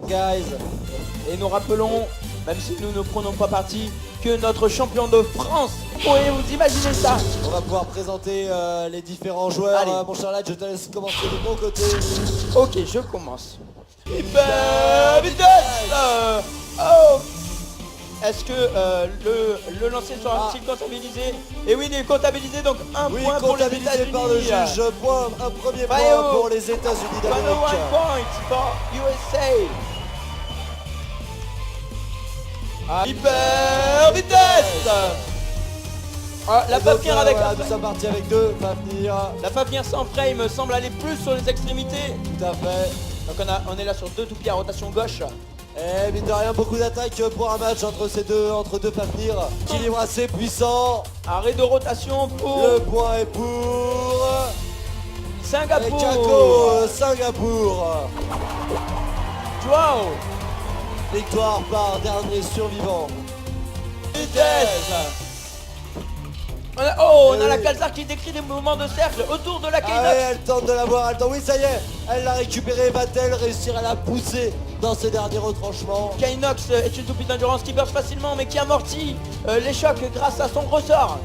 guys. Et nous rappelons, même si nous ne prenons pas parti, que notre champion de France, pourriez vous imaginer ça? On va pouvoir présenter les différents joueurs. Allez. Mon cher lad, je te laisse commencer de mon côté. Ok, je commence. Hyper vitesse. Oh. Est-ce que le lancer sera-t-il comptabilisé? Et oui, il est comptabilisé, donc un Oui, point pour les comptabilisé États-Unis. par le juge. Un premier point Bravo. pour les États-Unis d'Amérique. 101 points for USA. Hyper vitesse. La Fafnir avec voilà, nous sommes partis avec deux. Fafnir. La Fafnir sans frame semble aller plus sur les extrémités. Tout à fait. Donc on est là sur deux toupies à rotation gauche. Et mine de rien, beaucoup d'attaques pour un match entre deux Fafnir. Équilibre assez puissant. Arrêt de rotation pour Le point est pour Singapour. Kako, Singapour. Wow. Victoire par dernier survivant. Vitesse. On a la Oui. Calzar qui décrit des mouvements de cercle autour de la Ah Kainox. ouais, elle tente de l'avoir, elle tente. Oui, ça y est, elle l'a récupéré. Va-t-elle réussir à la pousser dans ce dernier retranchement? Kainox est une toupie d'endurance qui burst facilement mais qui amortit les chocs grâce à son gros sort.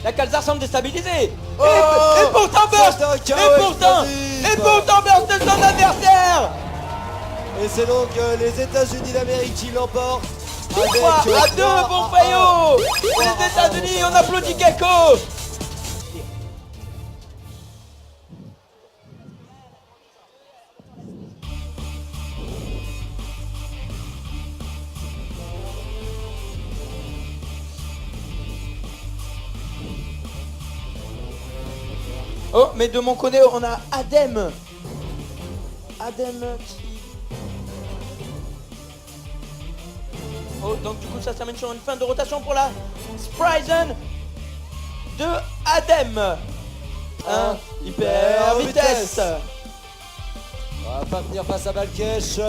La Calzar semble déstabilisée. Oh, et pourtant burst. c'est un chaos explosif. Et pourtant burst de son adversaire. Et c'est donc les États-Unis d'Amérique qui l'emportent. 3 à 2 pour Fayo. Les États-Unis, on applaudit Kako. Oh, mais de mon côté, on a Adem. Adem qui... Oh, donc du coup, ça se termine sur une fin de rotation pour la Spryzen de Adem. Hyper vitesse. Fafnir face à Balkesh.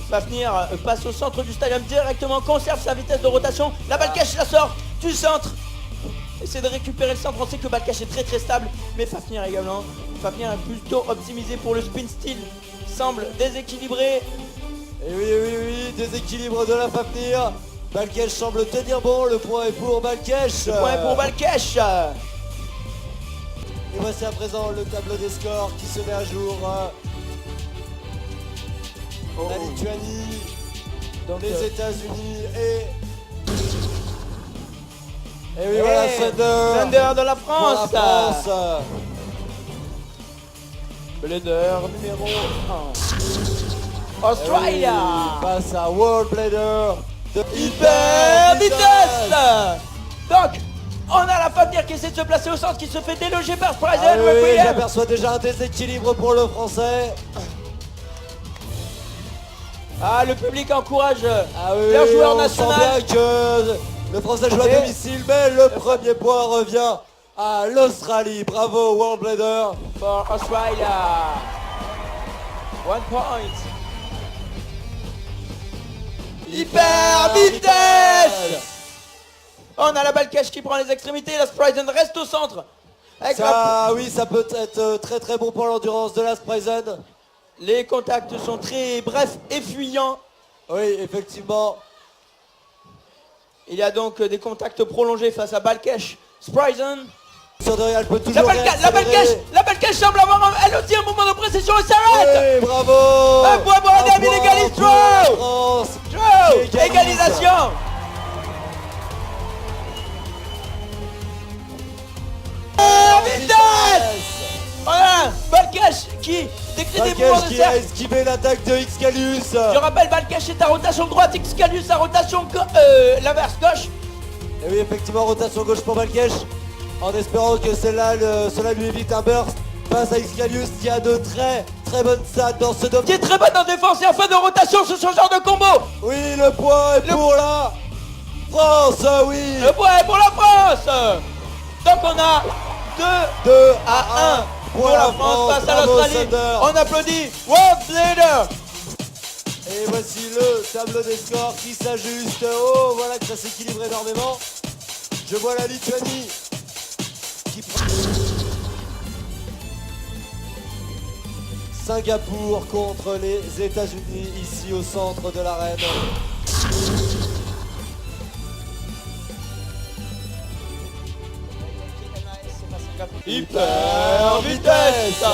Fafnir passe au centre du stadium directement, conserve sa vitesse de rotation. La Balkesh la sort du centre. Essaie de récupérer le centre, on sait que Balkesh est très stable, mais Fafnir également. Fafnir est plutôt optimisé pour le spin steel, semble déséquilibré. Et oui, déséquilibre de la Fafnir. Balkesh semble tenir bon, le point est pour Balkesh. Le point est pour Balkesh. Et voici à présent le tableau des scores qui se met à jour. La Lituanie, Donc, les États-Unis et oui, voilà, Thunder de la pour France. la France. Blader numéro 1. Australia. Face à World Blader de Hyper vitesse. Donc, on a la Fafnir qui essaie de se placer au centre, qui se fait déloger par Spryzen. Oui, j'aperçois déjà un déséquilibre pour le français. Le public encourage Oui, leur joueur on national. sent bien que le français joue à domicile, mais le premier point revient à l'Australie. Bravo World Blader. For Australia. 1 point. Hyper vitesse. On a la Balkesh qui prend les extrémités. La Spryzen reste au centre. Avec Oui, ça peut être très bon pour l'endurance de la Spryzen. Les contacts sont très brefs et fuyants. Oui, effectivement. Il y a donc des contacts prolongés face à Balkesh. Spryzen. Sur derrière, elle peut toujours réaccélérer. La Balkesh semble avoir elle aussi un mouvement de précision et s'arrête. Oui, bravo. Un point pour Adem, il égalise. pour la France. Qui égalise. Égalisation. Vitesse. Voilà, Balkesh qui décrit des mouvements Balkesh de qui a cercle. esquivé l'attaque de Xcalius. Je rappelle, Balkesh est à rotation droite, Xcalius à rotation l'inverse gauche. Et oui, effectivement, rotation gauche pour Balkesh. En espérant que cela lui évite un burst face à Xcalius qui a de très bonnes stats dans ce Qui domaine. est très bonne en défense et en fin de rotation sur ce genre de combo. Oui, le point est pour la France, oui. Le point est pour la France. Donc on a 2 à 1 pour la France face à Bravo, l'Australie. Thunder. On applaudit World Leader. Et voici le tableau des scores qui s'ajuste. Oh, voilà que ça s'équilibre énormément. Je vois la Lituanie qui prend Singapour contre les États-Unis ici au centre de l'arène. Hyper vitesse.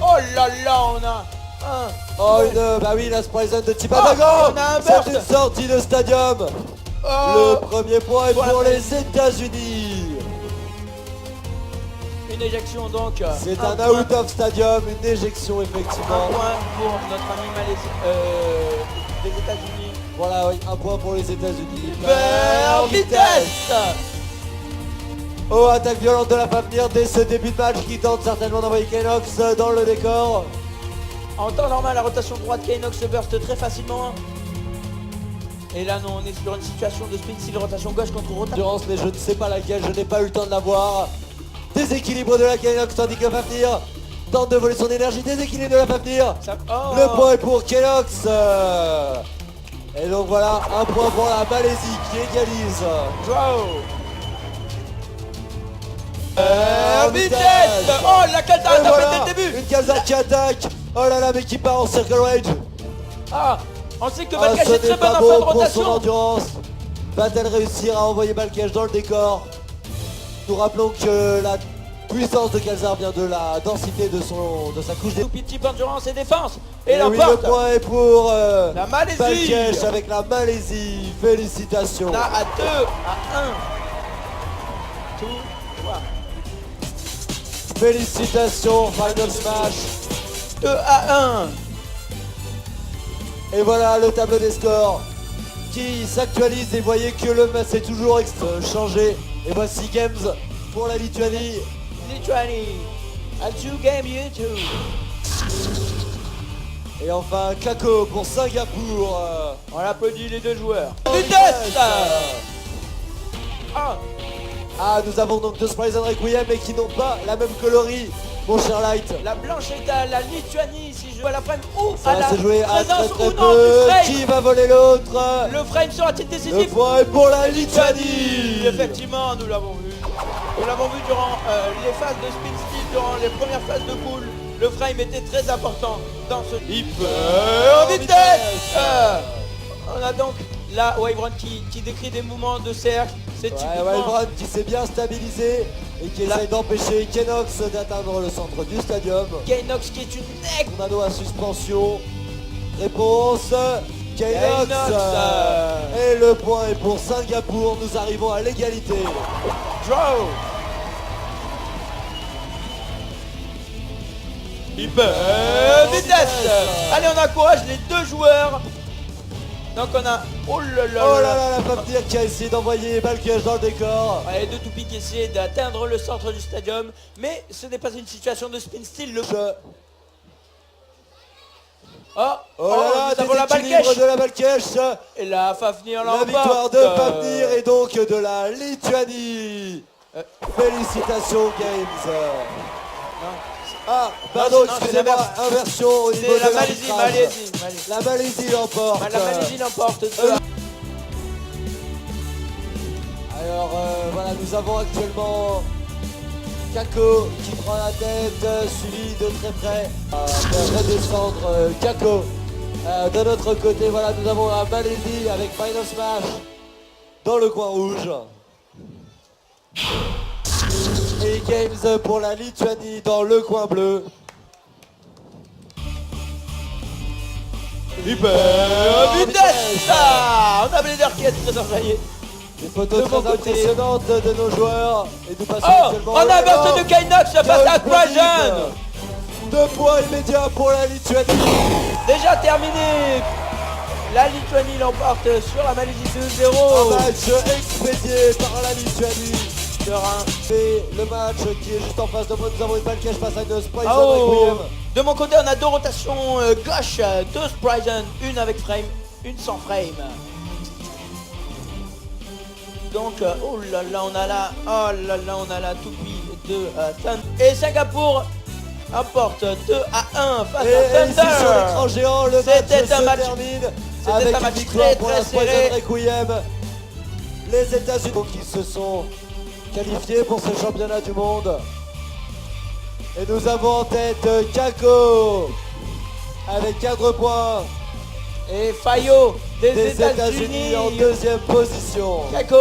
Oh là là, on a un... Oh bah oui, la Sprison de Chiba Oh, Bago. on a un C'est burst. une sortie de stadium. Oh. Le premier point est Voilà. pour les États-Unis. Une éjection donc. C'est un point. out of stadium, une éjection Un effectivement. point pour notre ami des États-Unis. Voilà, oui, un point pour les États-Unis. Hyper vitesse. Oh, attaque violente de la Fafnir dès ce début de match qui tente certainement d'envoyer Kenox dans le décor. En temps normal, la rotation droite, Kenox se burst très facilement. Et là, non, on est sur une situation de spin steel, rotation gauche contre rotation. Endurance, mais je ne sais pas laquelle, je n'ai pas eu le temps de la voir. Déséquilibre de la Kenox tandis que Fafnir tente de voler son énergie. Déséquilibre de la Fafnir. Oh. Le point est pour Kenox. Et donc voilà, un point pour la Malaisie qui égalise. Wow. Vitesse. Oh, la Kalza Et a tapé voilà, dès le début. une Kalza qui attaque. Oh là là, mais qui part en circle rage. Ah, on sait que Ah, Balkash ce est très n'est bonne pas en fin beau de pour son rotation. endurance. Va-t-elle réussir à envoyer Balkash dans le décor? Nous rappelons que la puissance de Kalzar vient de la densité de sa couche Tout petit endurance et défense. Et Et oui, le l'emporte. point est pour La Malaisie. Balkash avec la Malaisie. Félicitations. Là à 2 à 1. Tout. Voilà. Félicitations, Final Smash. 2 à 1. Et voilà le tableau des scores qui s'actualise et voyez que le match est toujours changé. Et voici Games pour la Lituanie. Lituanie. A 2 game you too. Et enfin Kako pour Singapour. On applaudit les deux joueurs. Vitesse. Ah. Ah, nous avons donc deux Sprites and Requiem mais qui n'ont pas la même colorie, mon cher Light. La blanche est à la Lituanie si je vois la frame ou Ça à va la se jouer à présence très ou très non peu. du frame. Qui va voler l'autre? Le frame sera-t-il Le décisif? point est pour la Lituanie. Effectivement, nous l'avons vu. Nous l'avons vu durant les phases de spin steel, durant les premières phases de pool. Le frame était très important dans ce hyper vitesse. On a donc la Wyvern qui décrit des mouvements de cercle. C'est typiquement Wyvern qui s'est bien stabilisé et qui essaye d'empêcher Kenox d'atteindre le centre du stadium. Kenox qui est une nec. Tornado à suspension. Réponse Kenox. Et le point est pour Singapour. Nous arrivons à l'égalité. Draw. Hyper vitesse. Allez, on encourage les deux joueurs. Donc on a... Oh là là. Oh là là, la Fafnir qui a essayé d'envoyer Balkash dans le décor. Ouais, les deux toupies qui essaient d'atteindre le centre du stadium. Mais ce n'est pas une situation de spin steel. Le... Oh là là, nous avons la déséquilibre Balkash. de la Balkash. Et la Fafnir La l'emporte. victoire de Fafnir et donc de la Lituanie. Félicitations Games. Ah, pardon, non, c'est excusez-moi, l'inverse. inversion au niveau C'est de la Malaisie, l'arbitrage. Malaisie. La Malaisie l'emporte. La Malaisie l'emporte. Alors voilà, nous avons actuellement Kako qui prend la tête, suivi de très près. Faire redescendre Kako. De notre côté, voilà, nous avons la Malaisie avec Final Smash dans le coin rouge. Et Games pour la Lituanie dans le coin bleu. Hyper vitesse. On a Blader qui est très enjaillé. Des photos De mon très côté. impressionnantes de nos joueurs. Et nous passons Oh, actuellement on a un burst de Kinox face à Quajan. 2 points immédiats pour la Lituanie. Déjà terminé. La Lituanie l'emporte sur la Malaisie 2-0. Un match expédié par la Lituanie. Et le match qui est juste en face de moi, nous avons une Balkash face à une Sprite Requiem. De mon côté, on a deux rotations gauche, deux Spriten, une avec frame, une sans frame. Donc, oh là là, on a la toupie de Thunder. Et Singapour emporte 2-1 face Et à ici sur l'écran Thunder. géant, le match C'était un se match- termine c'était avec un une match victoire très, pour très la Sprite serré. Requiem. Les États-Unis qui se sont qualifiés pour ce championnat du monde. Et nous avons en tête Kako avec 4 points Et Fayot des des États-Unis. États-Unis en deuxième position. Kako